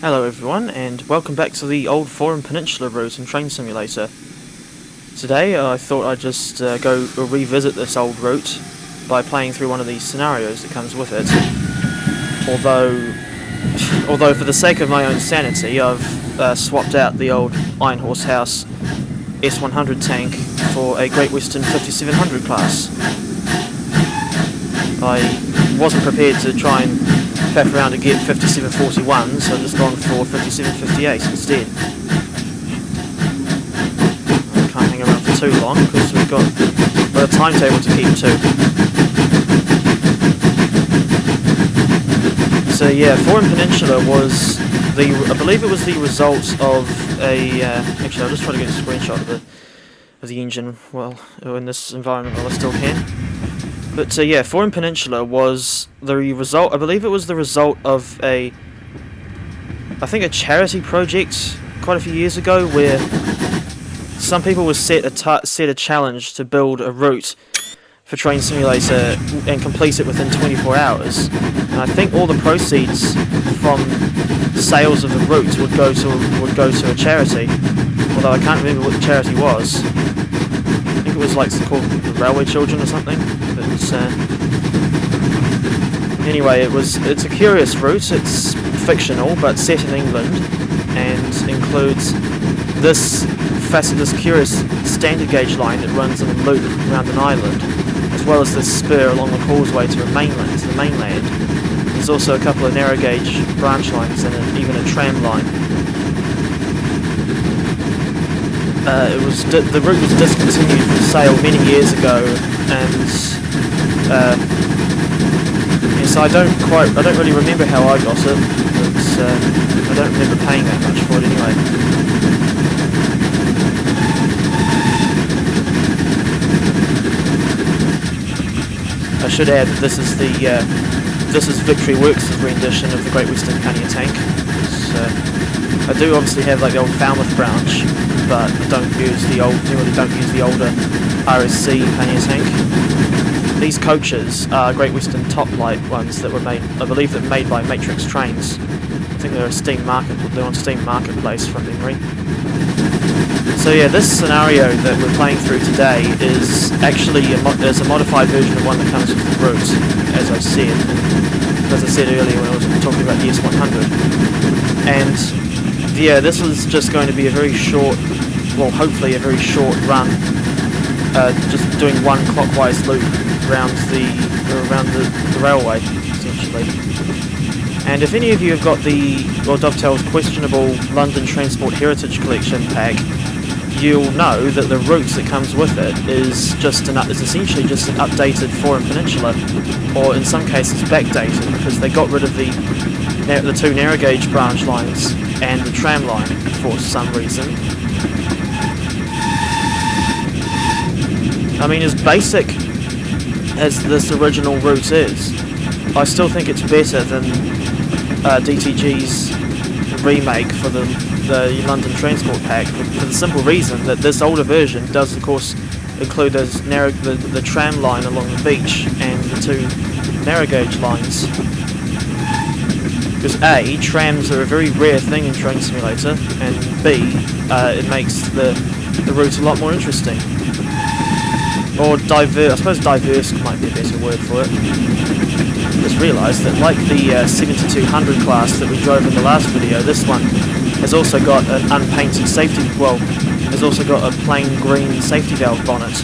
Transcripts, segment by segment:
Hello everyone, and welcome back to the old Phorum Peninsula route in Train Simulator. Today I thought I'd just go revisit this old route by playing through one of these scenarios that comes with it. Although for the sake of my own sanity, I've swapped out the old Iron Horse House S100 tank for a Great Western 5700 class. I wasn't prepared to try and faff around to get 5741, so I've just gone for 5758 instead. I can't hang around for too long because we've got a timetable to keep to. So yeah, Phorum Peninsula was I believe it was the result of a. Actually, I'll just try to get a screenshot of the engine in this environment while I still can. But yeah, Phorum Peninsula was the result. I believe it was the result of a charity project quite a few years ago, where some people were set a challenge to build a route for Train Simulator and complete it within 24 hours. And I think all the proceeds from sales of the route would go to a charity. Although I can't remember what the charity was. I think it was like called Railway Children or something. But anyway, it's a curious route. It's fictional, but set in England, and includes this curious standard gauge line that runs in a loop around an island, as well as this spur along the causeway to the mainland. There's also a couple of narrow gauge branch lines and even a tram line. The route was discontinued from sale many years ago, and so I don't really remember how I got it, but I don't remember paying that much for it anyway. I should add that this is Victory Works' rendition of the Great Western Pannier Tank. I do obviously have like the old Falmouth branch, but I generally don't use the older RSC Pannier Tank. These coaches are Great Western Toplight ones that were made, I believe, made by Matrix Trains. I think they're on Steam Marketplace from memory. So yeah, this scenario that we're playing through today is actually a modified version of one that comes with the route, as I said earlier when I was talking about the S100. And yeah, this is just going to be a very short, well, hopefully a very short run, just doing one clockwise loop around the railway, essentially. And if any of you have got Dovetail's questionable London Transport Heritage Collection pack, you'll know that the route that comes with it is essentially just an updated Phorum Peninsula, or in some cases backdated, because they got rid of the two narrow gauge branch lines and the tram line for some reason. I mean, as basic as this original route is, I still think it's better than DTG's remake for the London Transport Pack, for the simple reason that this older version does, of course, include the tram line along the beach and the two narrow gauge lines. Because A, trams are a very rare thing in Train Simulator, and B, it makes the route a lot more interesting. Or diverse. I suppose diverse might be a better word for it. I just realised that, like the 7200 class that we drove in the last video, this one has also got an unpainted has also got a plain green safety valve bonnet.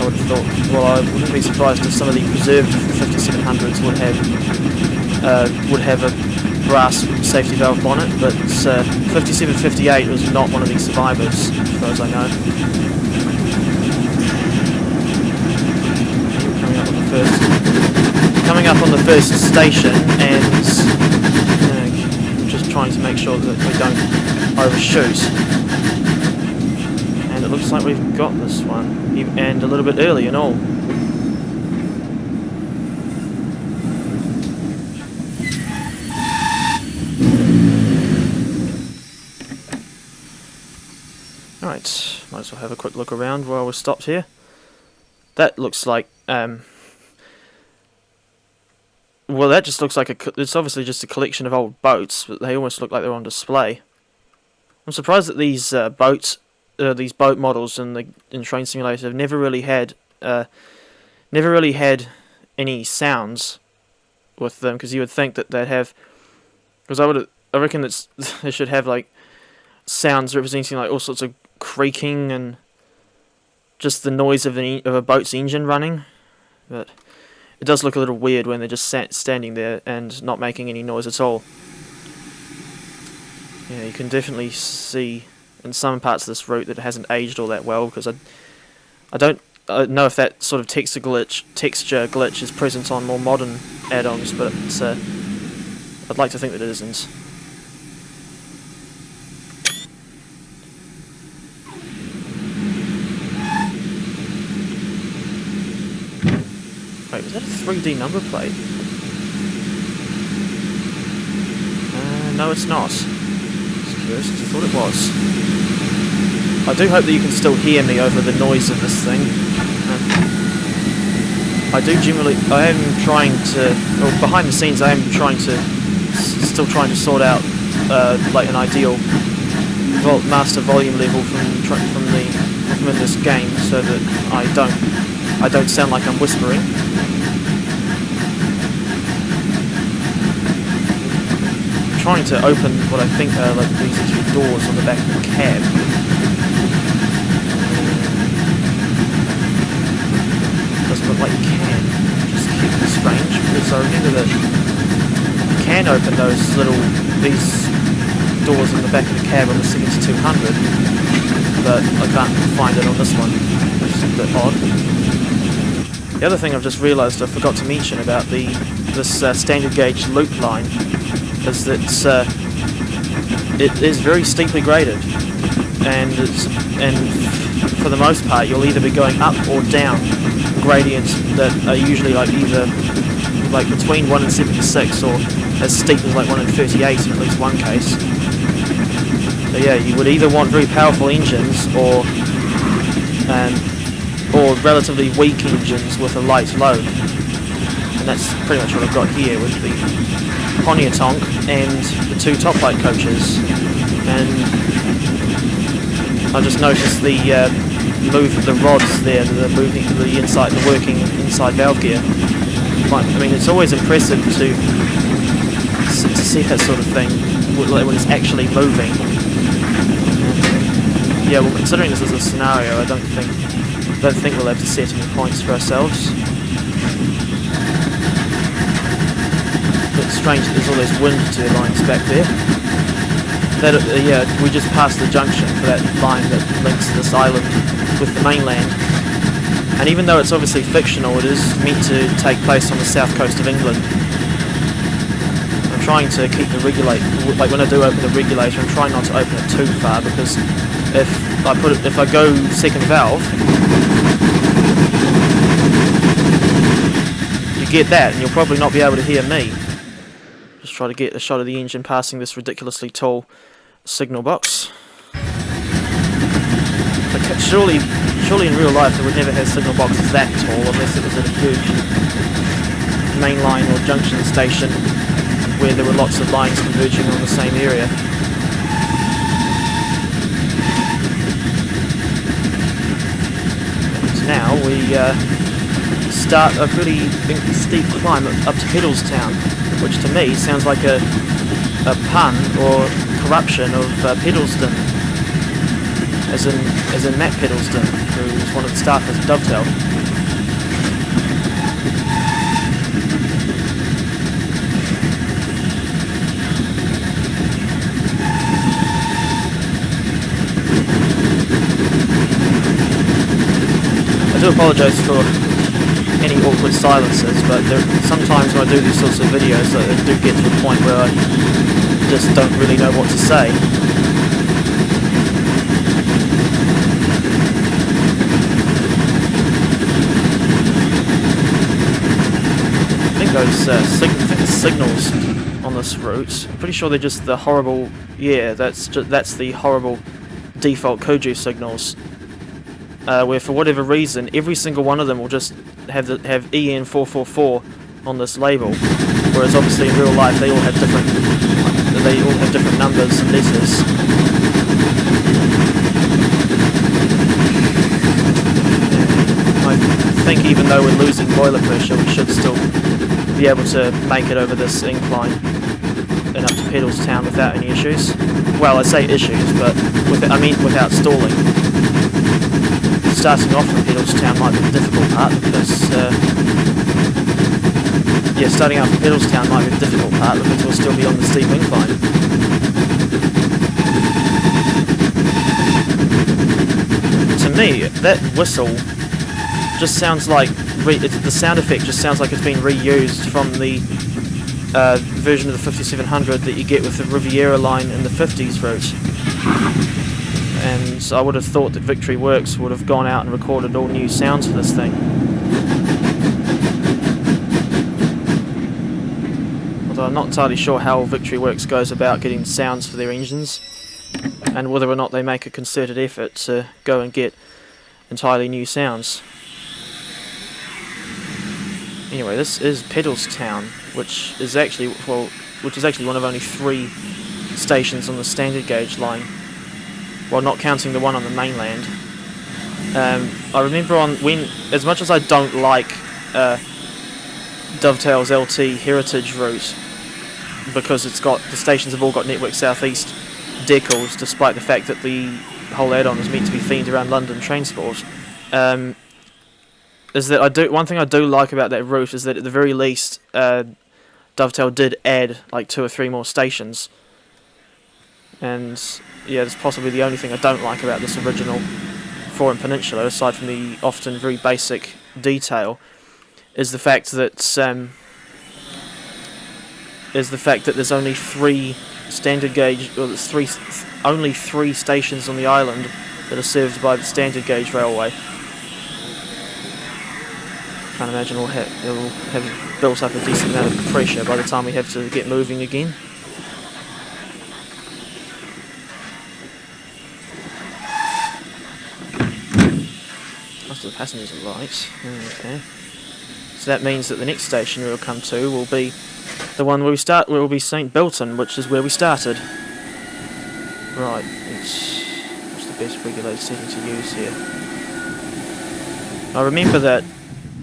I would have thought, I wouldn't be surprised if some of the preserved 5700s would have a brass safety valve bonnet, but 5758 was not one of the survivors, as far as I know. Coming up on the first station, and just trying to make sure that we don't overshoot. And it looks like we've got this one, and a little bit early and all. Alright, might as well have a quick look around while we're stopped here. That looks like Well, that just looks like it's obviously just a collection of old boats, but they almost look like they're on display. I'm surprised that these boat models in Train Simulator have never really had any sounds with them, because you would think that they'd have, because I reckon that they should have like sounds representing like all sorts of creaking and just the noise of a boat's engine running, but it does look a little weird when they're just standing there and not making any noise at all. Yeah, you can definitely see in some parts of this route that it hasn't aged all that well, because I don't know if that sort of texture glitch is present on more modern add-ons, but I'd like to think that it isn't. Wait, was that a 3D number plate? No, it's not. It's curious, because I thought it was. I do hope that you can still hear me over the noise of this thing. I am trying to, well, behind the scenes I am trying to, still trying to sort out like an ideal master volume level from in this game, so that I don't sound like I'm whispering. I'm trying to open what I think are like these two doors on the back of the cab. Doesn't look like you can, which is strange, because I remember that you can open these doors in the back of the cab on the Series 200, but I can't find it on this one, which is a bit odd. The other thing I've just realised I forgot to mention about this standard gauge loop line is that it is very steeply graded, and for the most part you'll either be going up or down gradients that are usually like either like between 1 and 76 or as steep as like 1 and 38 in at least one case. So yeah, you would either want very powerful engines or relatively weak engines with a light load, and that's pretty much what I've got here with the Pannier Tank and the two Toplight coaches. And I just noticed the move of the rods there, the working inside valve gear. I mean, it's always impressive to see that sort of thing when it's actually moving. Yeah, well, considering this is a scenario, I don't think we'll have to set any points for ourselves. It's strange that there's all those wind turbines back there. Yeah, we just passed the junction for that line that links this island with the mainland. And even though it's obviously fictional, it is meant to take place on the south coast of England. I'm trying to keep the regulator, like when I do open the regulator, I'm trying not to open it too far, because if I go second valve, you get that, and you'll probably not be able to hear me. Just try to get a shot of the engine passing this ridiculously tall signal box. But surely in real life they would never have signal boxes that tall unless it was at a huge mainline or junction station where there were lots of lines converging on the same area. And now we start a pretty steep climb up to Pedalstown, which to me sounds like a pun or corruption of Pedalston, as in Matt Pedalston, who was one of the staffers of Dovetail. I do apologise for any awkward silences, but sometimes when I do these sorts of videos, I do get to a point where I just don't really know what to say. I think the signals on this route, I'm pretty sure they're just the horrible, yeah, that's the horrible default Koju signals, where for whatever reason every single one of them will just have EN444 on this label, whereas obviously in real life they all have different numbers and letters. I think even though we're losing boiler pressure, we should still be able to make it over this incline and up to Pedalstown without any issues. Well, I say issues, but without stalling. Starting off from Pedalstown might be the difficult part because starting out from Pedalstown might be the difficult part because we'll still be on the steep incline. To me, that whistle just sounds like the sound effect just sounds like it's been reused from the version of the 5700 that you get with the Riviera line in the 50s route. And I would have thought that Victory Works would have gone out and recorded all new sounds for this thing. Although I'm not entirely sure how Victory Works goes about getting sounds for their engines, and whether or not they make a concerted effort to go and get entirely new sounds. Anyway, this is Pedalstown, which is actually one of only 3 stations on the standard gauge line. Well, not counting the one on the mainland. I remember as much as I don't like Dovetail's LT Heritage route, because the stations have all got Network Southeast decals, despite the fact that the whole add-on is meant to be themed around London transport. Is that one thing I do like about that route is that at the very least Dovetail did add like 2 or 3 more stations. And yeah, that's possibly the only thing I don't like about this original Phorum Peninsula, aside from the often very basic detail, is the fact that there's only 3 standard gauge, or there's only 3 stations on the island that are served by the standard gauge railway. Can't imagine it'll have built up a decent amount of pressure by the time we have to get moving again. Most of the passengers are right. Okay. So that means that the next station we'll come to will be the one where will be St. Bilton, which is where we started. Right. What's the best regulated setting to use here? I remember that.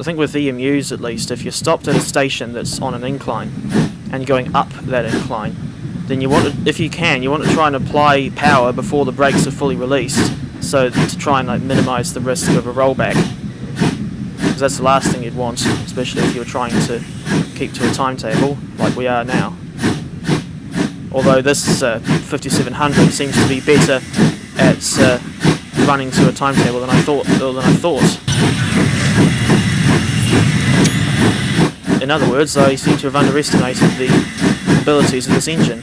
I think with EMUs at least, if you're stopped at a station that's on an incline and going up that incline, then you want to try and apply power before the brakes are fully released, so to try and minimise the risk of a rollback. Because that's the last thing you'd want, especially if you're trying to keep to a timetable like we are now. Although this 5700 seems to be better at running to a timetable than I thought. In other words, I seem to have underestimated the abilities of this engine.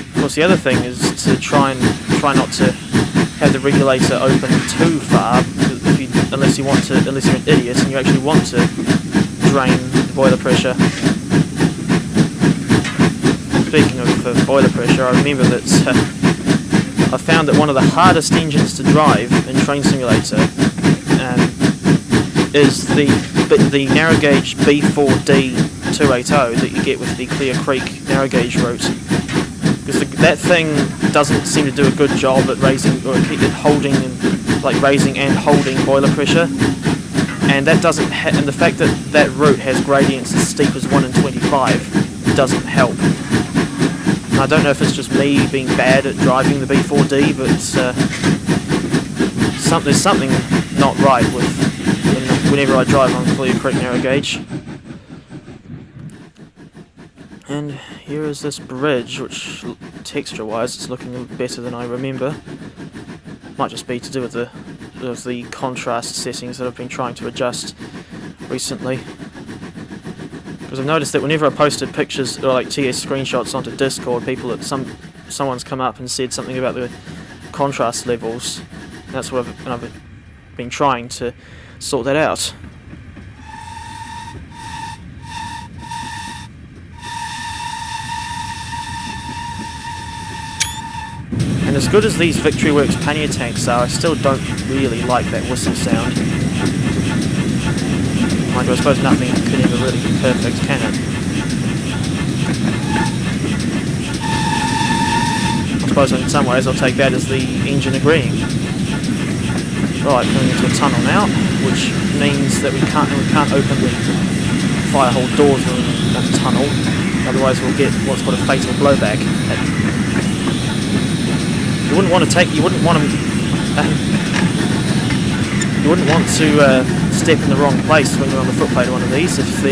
Of course, the other thing is to try not to have the regulator open too far, unless you're an idiot and you actually want to drain the boiler pressure. Speaking of boiler pressure, I remember that I found that one of the hardest engines to drive in Train Simulator is the narrow gauge B4D 280 that you get with the Clear Creek narrow gauge route, because that thing doesn't seem to do a good job at raising and holding boiler pressure, and that doesn't and the fact that that route has gradients as steep as 1 in 25 doesn't help. And I don't know if it's just me being bad at driving the B4D, but there's something not right whenever I drive on Clear Creek narrow gauge. And here is this bridge, which texture-wise it's looking a little better than I remember. Might just be to do with the contrast settings that I've been trying to adjust recently. Because I've noticed that whenever I posted pictures or TS screenshots onto Discord, someone's come up and said something about the contrast levels. And that's what I've been trying to sort that out. And And as good as these Victory Works Pannier tanks are, I still don't really like that whistle sound. Mind you, I suppose nothing could ever really be perfect, can it? I suppose in some ways I'll take that as the engine agreeing. Right, going into a tunnel now, which means that we can't open the fire hole doors in the tunnel, otherwise we'll get what's called a fatal blowback. You wouldn't want to step in the wrong place when you're on the footplate of one of these. If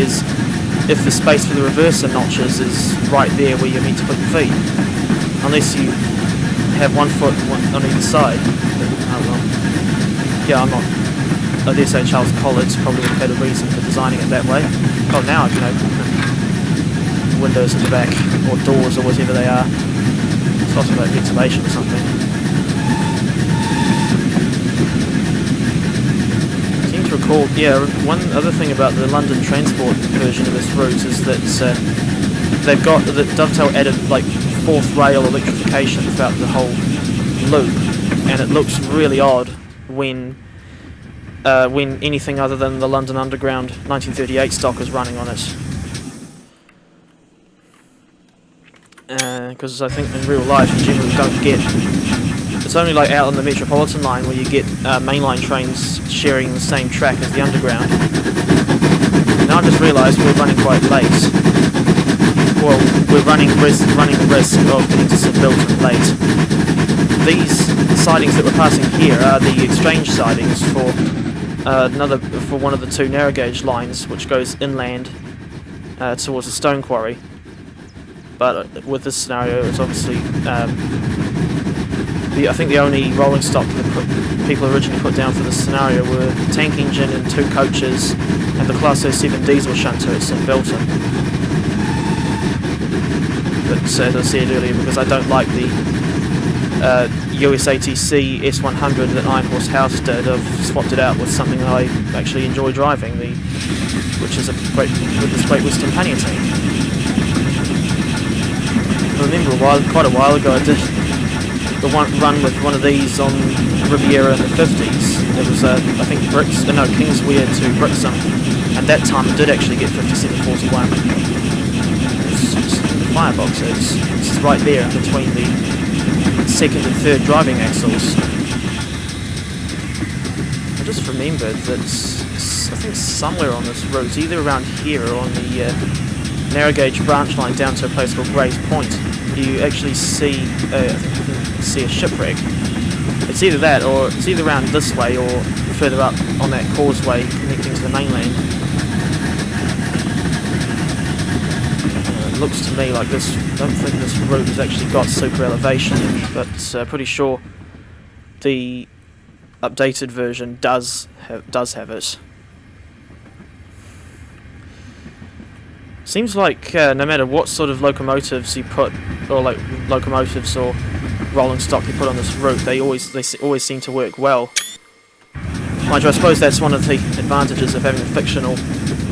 the space for the reverser notches is right there where you're meant to put your feet, unless you have one foot on either side. Yeah, I'm not. I dare say Charles Collard's probably would have had a reason for designing it that way. Oh, now I can open windows at the back, or doors, or whatever they are. It's also about ventilation or something. I seem to recall, yeah, one other thing about the London Transport version of this route is that they've got the Dovetail added like fourth rail electrification throughout the whole loop, and it looks really odd when anything other than the London Underground 1938 stock is running on it. Because I think in real life you generally don't get... It's only like out on the Metropolitan line where you get mainline trains sharing the same track as the Underground. Now I've just realised we're running quite late. Well, we're running the risk of getting to St Bilton late. These sidings that we're passing here are the exchange sidings for one of the two narrow gauge lines which goes inland towards the stone quarry. But with this scenario, it's obviously I think the only rolling stock that people originally put down for this scenario were the tank engine and two coaches and the Class 07 diesel shunter at St Bilton. But as I said earlier, because I don't like the USATC S100 that Iron Horse House did, I've swapped it out with something that I actually enjoy driving, which is this Great Western Pannier Tank. I remember quite a while ago I did the run with one of these on Riviera in the 50s. It was I think Kingswear to Brixham, and that time I did actually get 5741. The firebox it's right there in between the second and third driving axles. I just remembered that I think somewhere on this route, either around here or on the narrow gauge branch line down to a place called Gray's Point, you actually see a shipwreck. It's either that, or it's either around this way or further up on that causeway connecting to the mainland. It looks to me like this. I don't think this route has actually got super elevation, but pretty sure the updated version does have it. Seems like no matter what sort of locomotives you put, or like locomotives or rolling stock you put on this route, they always seem to work well. Mind you, I suppose that's one of the advantages of having a fictional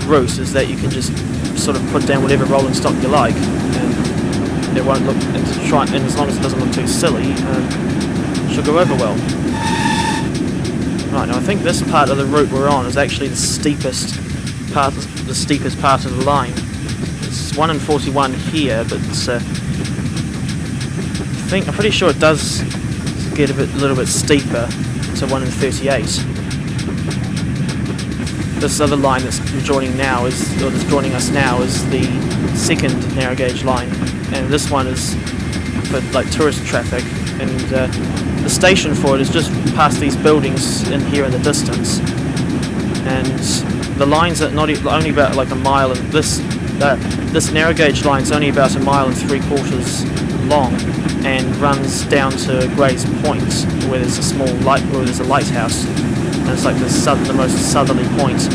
route, is that you can just sort of put down whatever rolling stock you like, and it won't look, and as long as it doesn't look too silly, it should go over well. Right, now I think this part of the route we're on is actually the steepest part of the line. It's 1 in 41 here, but I'm pretty sure it does get a little bit steeper to 1 in 38. This other line that's joining us now is the second narrow gauge line, and this one is for like tourist traffic, and the station for it is just past these buildings in here in the distance, and the lines are only about like a mile, and this narrow gauge line is only about 1.75 miles long, and runs down to Gray's Point, where there's a lighthouse, and it's like the most southerly point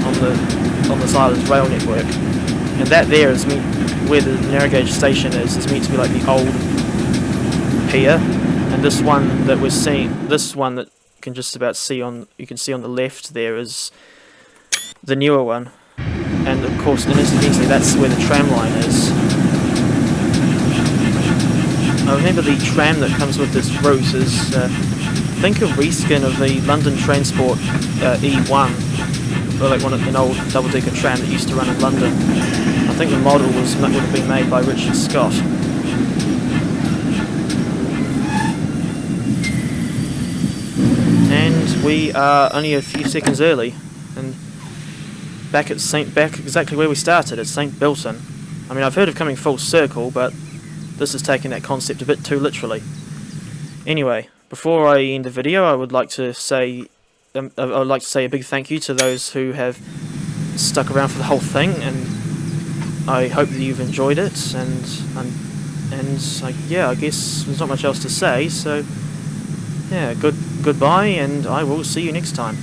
on this island's rail network. And that there is where the narrow gauge station is meant to be like the old pier, and this one that we're seeing, this one that you can just about see on the left there, is the newer one. And of course, incidentally, that's where the tram line is. I remember the tram that comes with this route is, I think, a reskin of the London Transport E1, or like an old double-decker tram that used to run in London. I think the model would have been made by Richard Scott. And we are only a few seconds early, and back exactly where we started, at St. Bilton. I mean, I've heard of coming full circle, but this is taking that concept a bit too literally. Anyway, before I end the video, I would like to say a big thank you to those who have stuck around for the whole thing, and I hope that you've enjoyed it. Yeah, I guess there's not much else to say. So yeah, goodbye, and I will see you next time.